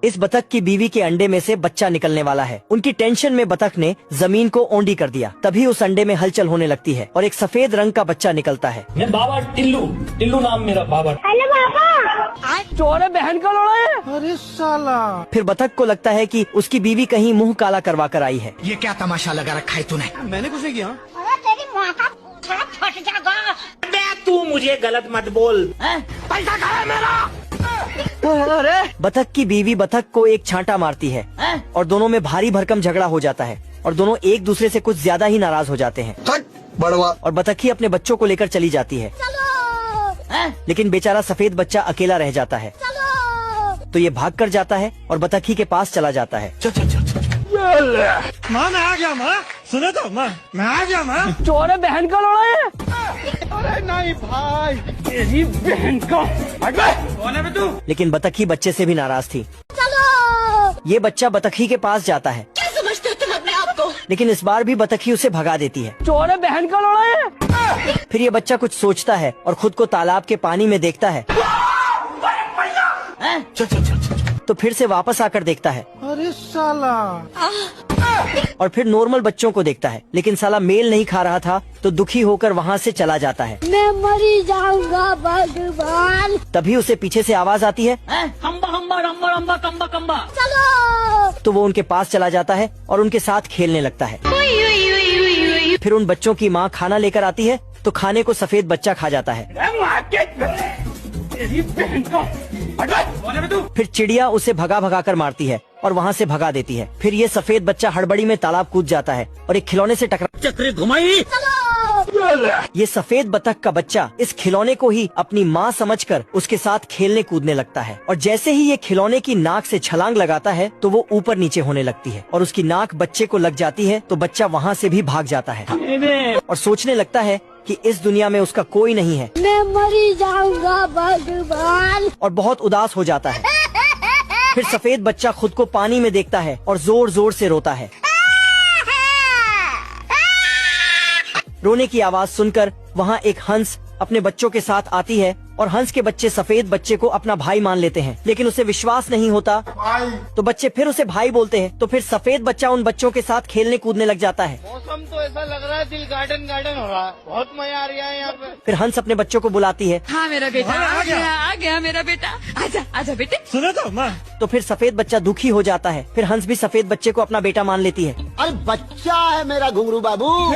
इस बतख की बीवी के अंडे में से बच्चा निकलने वाला है। उनकी टेंशन में बतख ने जमीन को ओंडी कर दिया। तभी उस अंडे में हलचल होने लगती है और एक सफेद रंग का बच्चा निकलता है। मैं बाबा टिल्लू, टिल्लू नाम मेरा बाबा। हेलो बाबा। चोर है, बहन का लोड़ा है। अरे साला। फिर बतख को लगता है कि उसकी बीवी कहीं मुंह काला करवा कर आई है। ये क्या तमाशा लगा रखा है तूने? मैंने कुछ नहीं किया। अरे तेरी माँ का फट जाएगा। तू मुझे गलत मत बोल। पैसा कहाँ है मेरा? अरे बतख की बीवी बतख को एक छांटा मारती है और दोनों में भारी भरकम झगड़ा हो जाता है और दोनों एक दूसरे से कुछ ज्यादा ही नाराज हो जाते हैं। बड़वा। और बतखी अपने बच्चों को लेकर चली जाती है, लेकिन बेचारा सफेद बच्चा अकेला रह जाता है। तो ये भाग कर जाता है और बतखी के पास चला जाता है। माँ मैं आ गया माँ, सुनो तो माँ मैं आ गया माँ। चोर है, बहन का लोड़ा है। अरे नहीं भाई, तेरी बहन का। कौन है बे तू? लेकिन बतखी बच्चे से भी नाराज थी। ये बच्चा बतखी के पास जाता है। क्या समझते हो तुम अपने आप को? लेकिन इस बार भी बतखी उसे भगा देती है। चोर है, बहन का लोड़ा है। फिर ये बच्चा कुछ सोचता है और खुद को तालाब के पानी में देखता है। तो फिर से वापस आकर देखता है अरे साला। और फिर नॉर्मल बच्चों को देखता है, लेकिन साला मेल नहीं खा रहा था तो दुखी होकर वहाँ से चला जाता है। मैं मरी जाऊंगा भगवान। तभी उसे पीछे से आवाज आती है, हम्बा हम्बा रम्बा रम्बा कम्बा कम्बा। चलो। तो वो उनके पास चला जाता है और उनके साथ खेलने लगता है। फिर उन बच्चों की माँ खाना लेकर आती है तो खाने को सफेद बच्चा खा जाता है। तेरी बहन का। फिर चिड़िया उसे भगा भगा कर मारती है और वहाँ से भगा देती है। फिर ये सफेद बच्चा हड़बड़ी में तालाब कूद जाता है और एक खिलौने से टकरा। चक्री घुमाई। ये सफेद बतख का बच्चा इस खिलौने को ही अपनी माँ समझकर उसके साथ खेलने कूदने लगता है और जैसे ही ये खिलौने की नाक से छलांग लगाता है तो वो ऊपर नीचे होने लगती है और उसकी नाक बच्चे को लग जाती है तो बच्चा वहाँ से भी भाग जाता है और सोचने लगता है कि इस दुनिया में उसका कोई नहीं है। मैं मरी जाऊंगा भगवान। और बहुत उदास हो जाता है। फिर सफेद बच्चा खुद को पानी में देखता है और जोर जोर से रोता है। रोने की आवाज सुनकर वहाँ एक हंस अपने बच्चों के साथ आती है और हंस के बच्चे सफेद बच्चे को अपना भाई मान लेते हैं, लेकिन उसे विश्वास नहीं होता तो बच्चे फिर उसे भाई बोलते हैं। तो फिर सफेद बच्चा उन बच्चों के साथ खेलने कूदने लग जाता है। मौसम तो ऐसा लग रहा है दिल गार्डन गार्डन हो रहा है, बहुत मजा आ रहा है यहाँ पे। फिर हंस अपने बच्चों को बुलाती है। हाँ मेरा बेटा आ गया मेरा बेटा। आजा आजा बेटे। सुनो तो माँ। तो फिर सफेद बच्चा दुखी हो जाता है। फिर हंस भी सफेद बच्चे को अपना बेटा मान लेती है। अरे बच्चा है मेरा घुंगरू बाबू।